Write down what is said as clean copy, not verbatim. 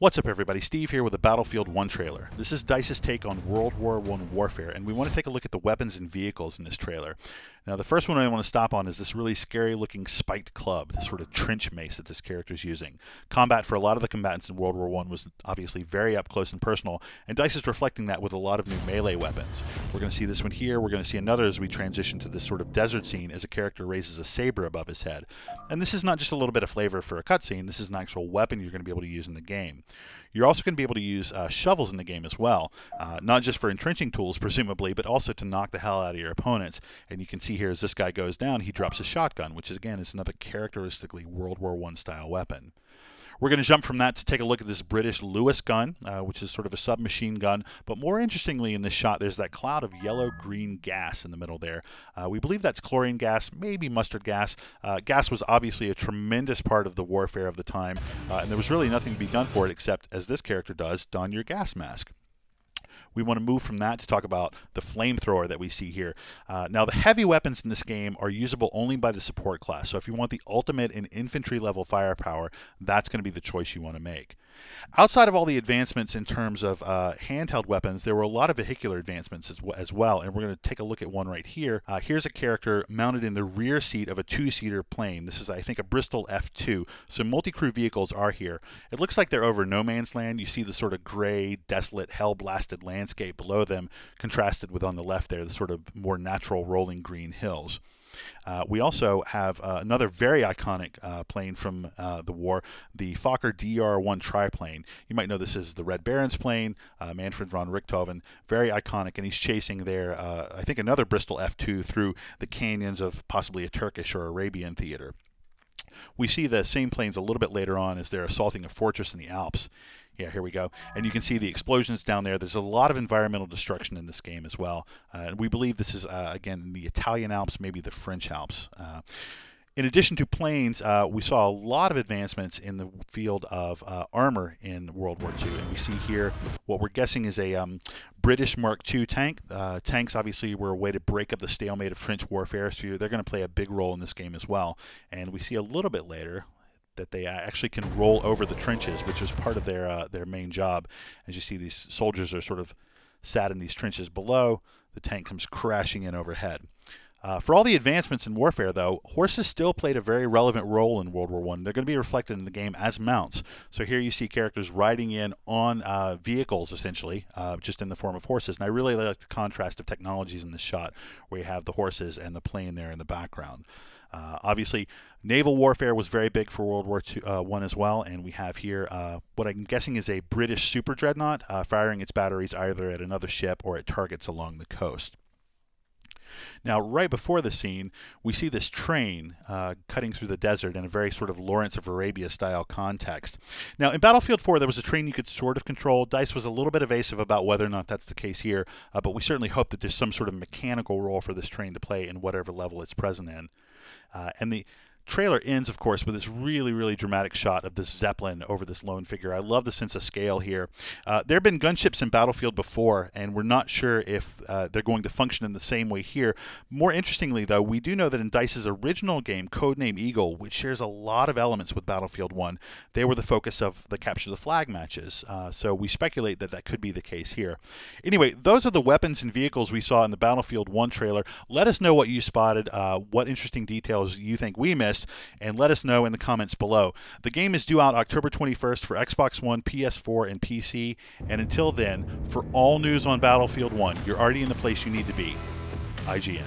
What's up everybody, Steve here with the Battlefield 1 trailer. This is DICE's take on World War I warfare, and we want to take a look at the weapons and vehicles in this trailer. Now the first one I want to stop on is this really scary looking spiked club, this sort of trench mace that this character is using. Combat for a lot of the combatants in World War I was obviously very up close and personal, and DICE is reflecting that with a lot of new melee weapons. We're going to see this one here, we're going to see another as we transition to this sort of desert scene as a character raises a saber above his head. And this is not just a little bit of flavor for a cutscene, this is an actual weapon you're going to be able to use in the game. You're also going to be able to use shovels in the game as well, not just for entrenching tools presumably, but also to knock the hell out of your opponents. And you can see here as this guy goes down, he drops a shotgun, which is again is another characteristically World War I style weapon. We're going to jump from that to take a look at this British Lewis gun, which is sort of a submachine gun. But more interestingly in this shot, there's that cloud of yellow-green gas in the middle there. We believe that's chlorine gas, maybe mustard gas. Gas was obviously a tremendous part of the warfare of the time, and there was really nothing to be done for it except, as this character does, don your gas mask. We want to move from that to talk about the Flamethrower that we see here. Now, the heavy weapons in this game are usable only by the support class. So if you want the ultimate in infantry level firepower, that's going to be the choice you want to make. Outside of all the advancements in terms of handheld weapons, there were a lot of vehicular advancements as well, and we're going to take a look at one right here. Here's a character mounted in the rear seat of a two-seater plane. This is, I think, a Bristol F2. So multi-crew vehicles are here. It looks like they're over no man's land. You see the sort of gray, desolate, hell-blasted landscape below them, contrasted with on the left there, the sort of more natural rolling green hills. We also have another very iconic plane from the war, the Fokker Dr1 Triplane. You might know this as the Red Baron's plane, Manfred von Richthofen, very iconic, and he's chasing their, I think, another Bristol F2 through the canyons of possibly a Turkish or Arabian theater. We see the same planes a little bit later on as they're assaulting a fortress in the Alps. Yeah, here we go. And you can see the explosions down there. There's a lot of environmental destruction in this game as well. And we believe this is, again, the Italian Alps, maybe the French Alps. In addition to planes, we saw a lot of advancements in the field of armor in World War II. And we see here what we're guessing is a British Mark II tank. Tanks obviously were a way to break up the stalemate of trench warfare, so they're going to play a big role in this game as well. And we see a little bit later that they actually can roll over the trenches, which is part of their main job. As you see, these soldiers are sort of sat in these trenches below. The tank comes crashing in overhead. For all the advancements in warfare, though, horses still played a very relevant role in World War I. They're going to be reflected in the game as mounts. So here you see characters riding in on vehicles, essentially, just in the form of horses. And I really like the contrast of technologies in this shot, where you have the horses and the plane there in the background. Obviously, naval warfare was very big for World War I as well, and we have here what I'm guessing is a British super dreadnought firing its batteries either at another ship or at targets along the coast. Now, right before the scene, we see this train cutting through the desert in a very sort of Lawrence of Arabia style context. Now, in Battlefield 4, there was a train you could sort of control. DICE was a little bit evasive about whether or not that's the case here, but we certainly hope that there's some sort of mechanical role for this train to play in whatever level it's present in. And the trailer ends, of course, with this really, really dramatic shot of this Zeppelin over this lone figure. I love the sense of scale here. There have been gunships in Battlefield before, and we're not sure if they're going to function in the same way here. More interestingly, though, we do know that in DICE's original game, Codename Eagle, which shares a lot of elements with Battlefield 1, they were the focus of the Capture the Flag matches. So we speculate that that could be the case here. Anyway, those are the weapons and vehicles we saw in the Battlefield 1 trailer. Let us know what you spotted, what interesting details you think we missed, and let us know in the comments below. The game is due out October 21st for Xbox One, PS4, and PC. And until then, for all news on Battlefield 1, you're already in the place you need to be. IGN.